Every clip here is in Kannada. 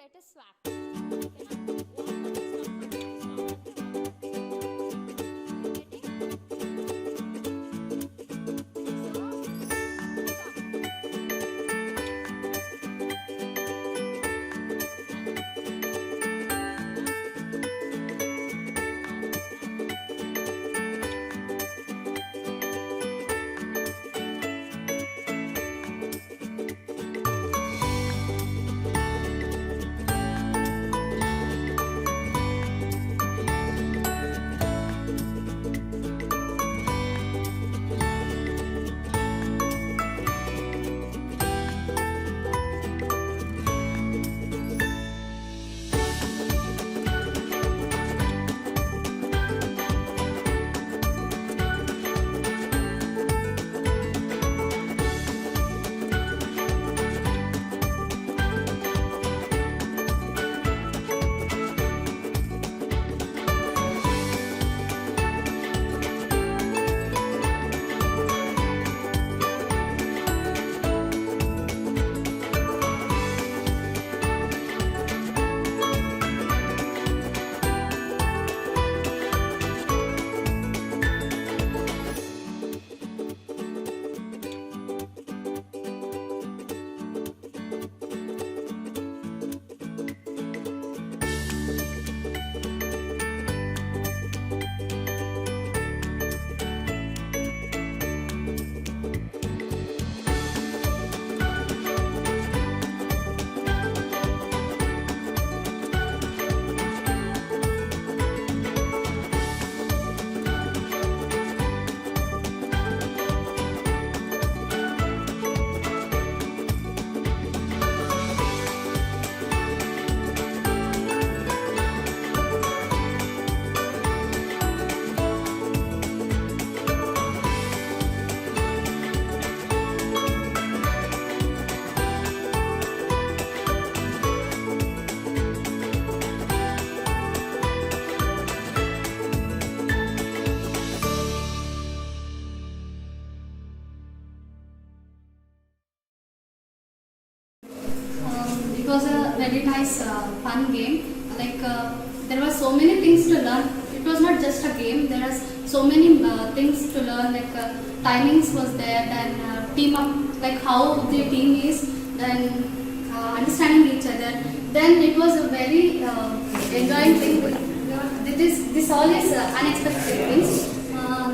let us swap. It was a very nice fun game. There were so many things to learn. It was not just a game. There are so many things to learn. Timings was there. Then team up, like how the team is. Then understanding each other. Then it was a very enjoying thing. This all is unexpected things.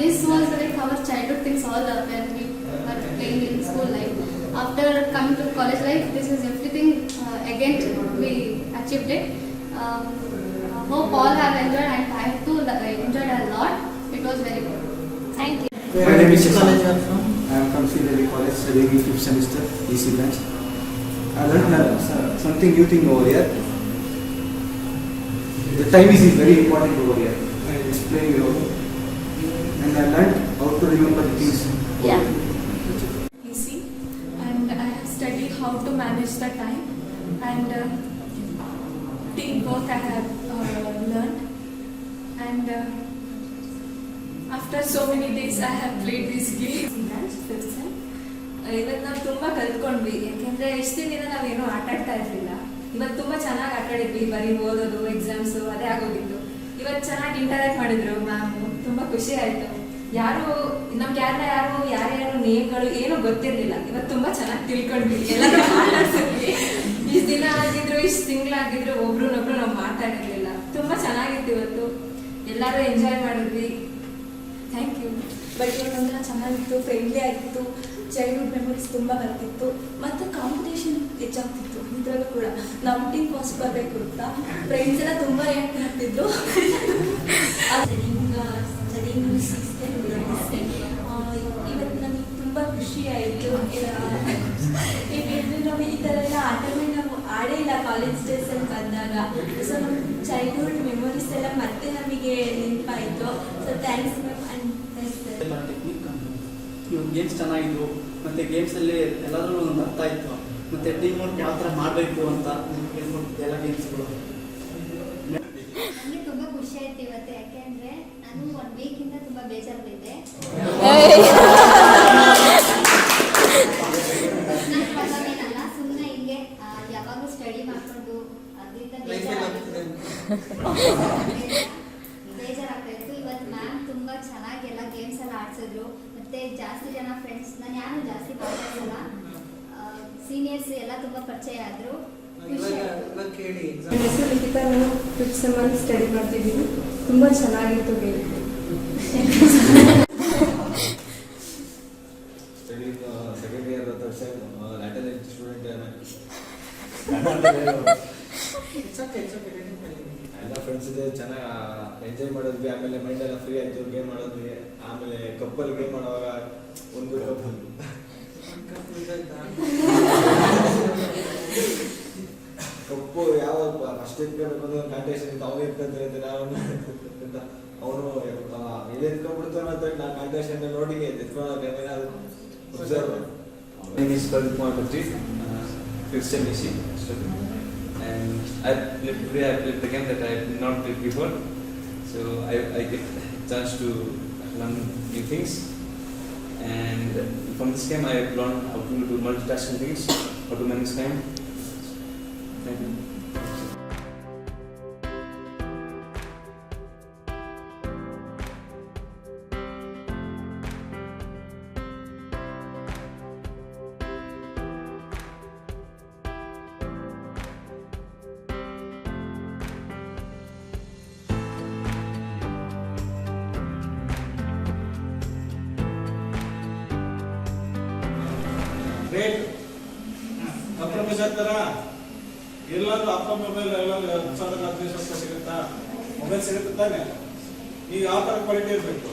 This was like our childhood things all when we were playing in school life. After coming to college life, this is everything again we achieved it. Hope all have enjoyed, and I too enjoyed a lot. It was very good. Thank you. My name is College. I am from Sridevi College, studying 5th semester, EC branch. I learned something new thing over here. The time is very important over here. It's playing a role. And I learned how to remember the things. Yeah. Easy, and I have studied how to manage the time, and teamwork I have learned, and after so many days I have played this game. ಇವತ್ತು ನಾವು ತುಂಬ ಕಲ್ತ್ಕೊಂಡ್ವಿ. ಯಾಕೆಂದರೆ ಎಷ್ಟು ದಿನ ನಾವೇನೋ ಆಟಾಡ್ತಾ ಇರಲಿಲ್ಲ. ಇವತ್ತು ತುಂಬ ಚೆನ್ನಾಗಿ ಆಟಾಡಿದ್ವಿ. ಬರೀ ಓದೋದು, ಎಕ್ಸಾಮ್ಸು ಅದೇ ಆಗೋಗಿತ್ತು. ಇವತ್ತು ಚೆನ್ನಾಗಿ ಇಂಟರಾಕ್ಟ್ ಮಾಡಿದ್ರು ಮ್ಯಾಮು. ತುಂಬ ಖುಷಿ ಆಯಿತು. ನಮ್ಗೆ ಯಾರ್ಯಾರು ನೇಮ್ಗಳು ಏನೂ ಗೊತ್ತಿರಲಿಲ್ಲ. ಇವತ್ತು ತುಂಬ ಚೆನ್ನಾಗಿ ತಿಳ್ಕೊಂಡ್ವಿ. ಎಲ್ಲರೂ ಮಾತಾಡ್ಸಿದ್ವಿ. ಇಷ್ಟು ದಿನ ಆಗಿದ್ರು, ಇಷ್ಟು ತಿಂಗಳಾಗಿದ್ರು ಒಬ್ರನ್ನೊಬ್ರು ನಾವು ಮಾತಾಡಿರಲಿಲ್ಲ. ತುಂಬ ಚೆನ್ನಾಗಿತ್ತು ಇವತ್ತು. ಎಲ್ಲರೂ ಎಂಜಾಯ್ ಮಾಡಿದ್ವಿ. Thank you. ಬಟ್ ಒಂಥರ ಚೆನ್ನಾಗಿತ್ತು, ಫ್ರೆಂಡ್ಲಿ ಆಗಿತ್ತು, ಚೈಲ್ಡ್ಹುಡ್ ಮೆಮೊರೀಸ್ ತುಂಬ ಬರ್ತಿತ್ತು, ಮತ್ತು ಕಾಂಪಿಟೇಷನ್ ಹೆಚ್ಚಾಗ್ತಿತ್ತು. ಇದರಲ್ಲೂ ಕೂಡ ನಮ್ಮ ಟೀಮ್ ಫಸ್ಟ್ ಬರಬೇಕು ಅಂತ ಫ್ರೆಂಡ್ಸ್ ಎಲ್ಲ ತುಂಬ ರಿಯಾಕ್ಟ್ ಮಾಡ್ತಿದ್ರು. ಇವತ್ತು ನಮಗೆ ತುಂಬ ಖುಷಿ ಆಯಿತು. ಏಕೆಂದರೆ ನಾವು ಈ ಥರ ಎಲ್ಲ ಆಟನೇ ನಾವು ಆಡೇ ಇಲ್ಲ ಕಾಲೇಜ್ ಡೇಸಲ್ಲಿ ಬಂದಾಗ. ಸೊ ನಮ್ಮ ಚೈಲ್ಡ್ಹುಡ್ ಮೆಮೊರೀಸ್ ಎಲ್ಲ ಮತ್ತೆ ನಮಗೆ ನೆನಪಾಯಿತು. ಸೊ ಥ್ಯಾಂಕ್ಸ್ ಮ್ಯಾಮ್ ಆ್ಯಂಡ್ ಇವಾಗ ಗೇಮ್ಸ್ ಚೆನ್ನಾಗಿದ್ವು, ಮತ್ತು ಗೇಮ್ಸಲ್ಲಿ ಎಲ್ಲರೂ ಒಂದು ಅರ್ಥ ಇತ್ತು, ಮತ್ತು ಟೀಮ್ ವರ್ಕ್ ಯಾವ ಥರ ಮಾಡಬೇಕು ಅಂತ ಹೇಳ್ಕೊಡ್ತಿದ್ದೆ ಎಲ್ಲ ಗೇಮ್ಸ್ಗಳು. ನನಗೆ ತುಂಬ ಖುಷಿ ಆಯ್ತು ಇವತ್ತು. ಯಾಕೆಂದರೆ ನಾನು 1 ವೀಕಿಂದ ತುಂಬ ಬೇಜಾರಲ್ಲಿದ್ದೆ. ನಾನು ಸುಮ್ಮನೆ ಹಿಂಗೆ ಯಾವಾಗಲೂ ಸ್ಟಡಿ ಮಾಡಿಕೊಂಡು ಅದರಿಂದ ಲೈಫಲ್ಲಿ ಆಗ್ತದೆ ಬೇಜಾರಾಗ್ತಾ ಇತ್ತು. ಇವತ್ತು ಮ್ಯಾಮ್ ತುಂಬ ಚೆನ್ನಾಗಿ ಎಲ್ಲ ಗೇಮ್ಸ್ ಎಲ್ಲ ಆಡ್ಸಿದ್ರು. ಮತ್ತೆ ಜಾಸ್ತಿ ಜನ ಫ್ರೆಂಡ್ಸ್, ನಾನು ಯಾರು ಜಾಸ್ತಿ ಮಾತಾಡ್ಸಲ್ಲ, ಸೀನಿಯರ್ಸ್ ಎಲ್ಲ ತುಂಬ ಪರಿಚಯ ಆದರು. ಖುಷಿ ಆಯಿತು. ಇವಾಗ ಕೇಳಿ ನನ್ನ ಹೆಸರು ಲಿಖಿತ. ನಾನು 5th ಸೆಮ್ಮಲ್ಲಿ ಸ್ಟಡಿ ಮಾಡ್ತಿದ್ದೀನಿ. ತುಂಬ ಚೆನ್ನಾಗಿತ್ತು game. Studying second year or third sem, lateral student. ಎಲ್ಲ ಫ್ರೆಂಡ್ಸ್ ಇದೆ, ಚೆನ್ನಾಗಿ ಎಂಜಾಯ್ ಮಾಡಿದ್ವಿ. ಆಮೇಲೆ ಮೈಂಡ್ ಎಲ್ಲ ಫ್ರೀ ಆಯ್ತು, ಗೇಮ್ ಮಾಡೋದ್ವಿ. ಆಮೇಲೆ ಕಪ್ಪಲ್ಲಿ ಗೇಮ್ ಮಾಡುವಾಗ ಒಂದು ಕಪ್ಪು ಯಾವ ಫಸ್ಟ್ ಇಟ್ಕೋಬೇಕು ಅಂದ್ರೆ ಒಂದು ಕಾಂಪಿಟೇಷನ್ ಇತ್ತು. ಅವನು ಇರ್ತಂತ ನಾವು ಅವನು ಎಲ್ಲಿ ಎತ್ಕೊಂಡ್ಬಿಡ್ತಾನೆ ಅಂತ ನಾನು ಕಾಂಪಿಟೇಷನ್ ನೋಡಿ ಎತ್ಕೊಂಡು observe. My name is Kumar Patri, 5th sem EC student, and today I played the game that I have not played before, so I get a chance to learn new things, and from this game I have learned how to do multitasking things, how to manage time. Thank you. Rate compromise ಆಗ್ತಾರಾ? ಎಲ್ಲಾದ್ರೂ ಅಪ್ಪ ಮೊಬೈಲ್ ಎಲ್ಲಾದ್ರೂ 10,000 15,000 ಸಿಗುತ್ತಾ? ಮೊಬೈಲ್ ಸಿಗುತ್ತೆ ತಾನೆ? ನೀವು ಯಾವ ಥರ ಕ್ವಾಲಿಟಿ ಇರಬೇಕು?